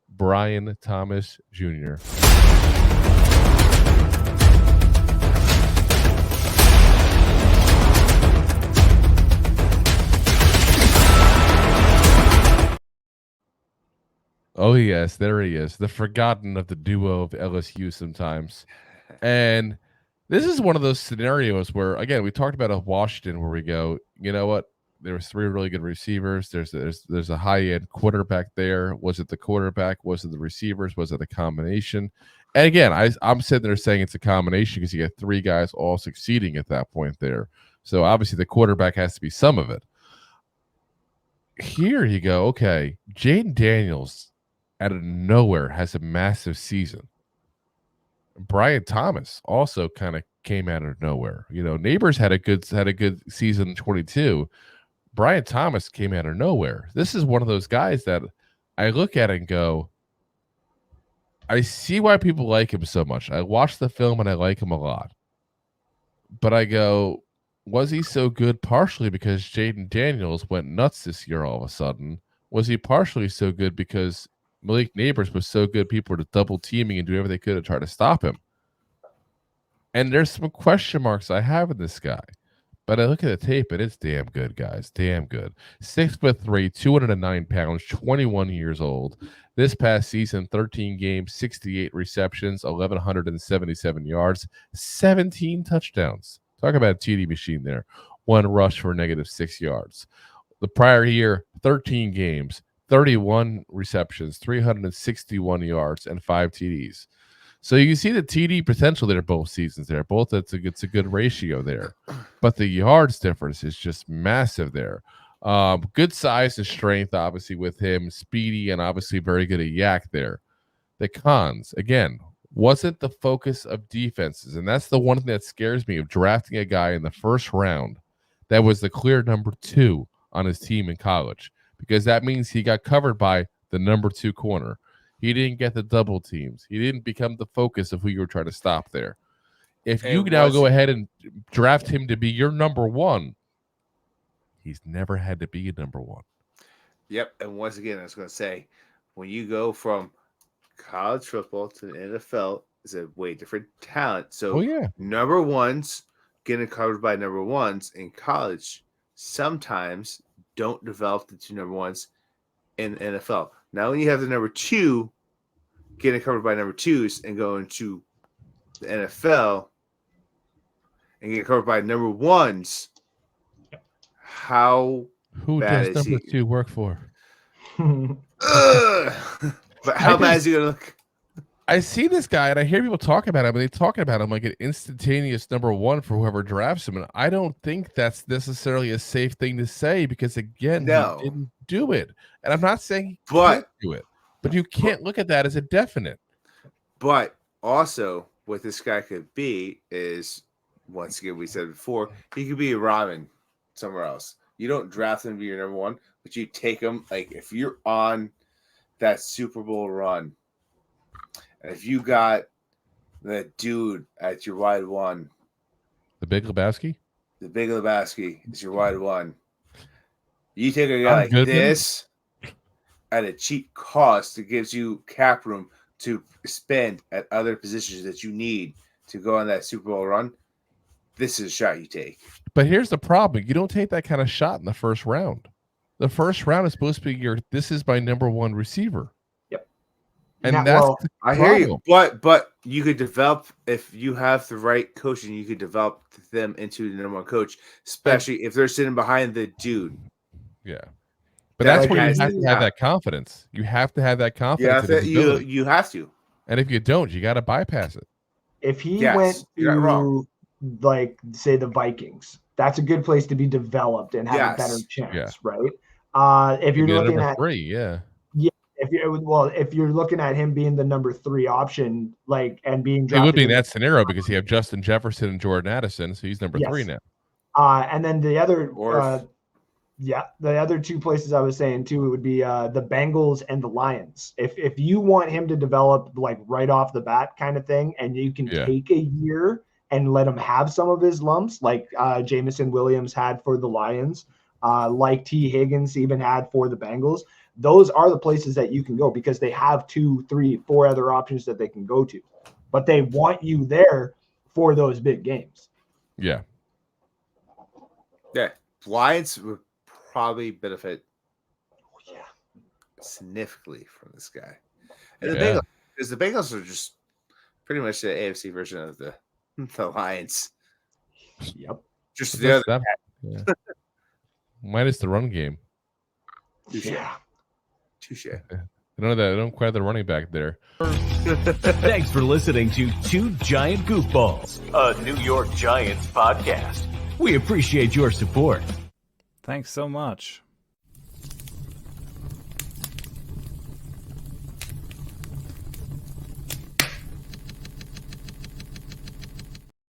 Brian Thomas Jr. Oh, yes, there he is, the forgotten of the duo of LSU sometimes. And this is one of those scenarios where, again, we talked about a Washington where we go, you know what? There was three really good receivers. There's a high end quarterback there. Was it the quarterback? Was it the receivers? Was it a combination? And again, I'm sitting there saying it's a combination because you get three guys all succeeding at that point there. So obviously the quarterback has to be some of it. Here you go. Okay, Jaden Daniels out of nowhere has a massive season. Brian Thomas also kind of came out of nowhere. You know, Neighbors had a good season in 22. Brian Thomas came out of nowhere. This is one of those guys that I look at and go, I see why people like him so much. I watched the film and I like him a lot. But I go, was he so good partially because Jaden Daniels went nuts this year all of a sudden? Was he partially so good because Malik Neighbors was so good people were double teaming and doing everything they could to try to stop him? And there's some question marks I have in this guy. But I look at the tape and it's damn good, guys. Damn good. 6'3", 209 pounds, 21 years old. This past season, 13 games, 68 receptions, 1,177 yards, 17 touchdowns. Talk about a TD machine there. One rush for -6 yards. The prior year, 13 games, 31 receptions, 361 yards, and 5 TDs. So you can see the TD potential there both seasons there. Both it's a good ratio there. But the yards difference is just massive there. Good size and strength, obviously, with him. Speedy and obviously very good at yak there. The cons, again, wasn't the focus of defenses. And that's the one thing that scares me of drafting a guy in the first round that was the clear number 2 on his team in college. Because that means he got covered by the number 2 corner. He didn't get the double teams. He didn't become the focus of who you were trying to stop there. If you now go ahead and draft him to be your number 1, he's never had to be a number 1. Yep. And once again, I was going to say, when you go from college football to the NFL, it's a way different talent. So number ones getting covered by number ones in college sometimes don't develop the 2 number ones in the NFL. Now, when you have the number 2 getting covered by number 2s and going to the NFL and getting covered by number 1s, how who bad does number 2 work for? But how bad is he going to look? I see this guy and I hear people talk about him, and they talk about him like an instantaneous number 1 for whoever drafts him. And I don't think that's necessarily a safe thing to say because, again, he didn't do it. And I'm not saying he can't do it, but you can't look at that as a definite. But also, what this guy could be is, once again, we said before, he could be a Robin somewhere else. You don't draft him to be your number 1, but you take him, like, if you're on that Super Bowl run, and if you got that dude at your wide 1, the Big Lebowski? The Big Lebowski is your wide 1. You take a guy like this at a cheap cost that gives you cap room to spend at other positions that you need to go on that Super Bowl run. This is a shot you take. But here's the problem. You don't take that kind of shot in the first round. The first round is supposed to be this is my number 1 receiver. Yep. And that's I hear you. But you could develop, if you have the right coaching, you could develop them into the number 1 coach, especially if they're sitting behind the dude. Yeah. But that's where you have to have that confidence. You have to have that confidence. You have to. And if you don't, you got to bypass it. If he went to, like, say, the Vikings, that's a good place to be developed and have a better chance, right? If you're looking at 3, if you're looking at him being the number 3 option, like, and being drafted, it would be in that scenario because you have Justin Jefferson and Jordan Addison, so he's number 3 now. And then the other, the other 2 places I was saying too, it would be the Bengals and the Lions. If you want him to develop, like, right off the bat kind of thing, and you can take a year and let him have some of his lumps, like Jameson Williams had for the Lions, like T. Higgins even had for the Bengals, those are the places that you can go because they have 2, 3, 4 other options that they can go to. But they want you there for those big games. Yeah. Yeah. Lions would probably benefit significantly from this guy. And the Bengals, because the Bengals are just pretty much the AFC version of the Lions. Yep. Just the other. Yeah. Minus the run game. Touche. They don't quite have the running back there. Thanks for listening to Two Giant Goofballs, a New York Giants podcast. We appreciate your support. Thanks so much.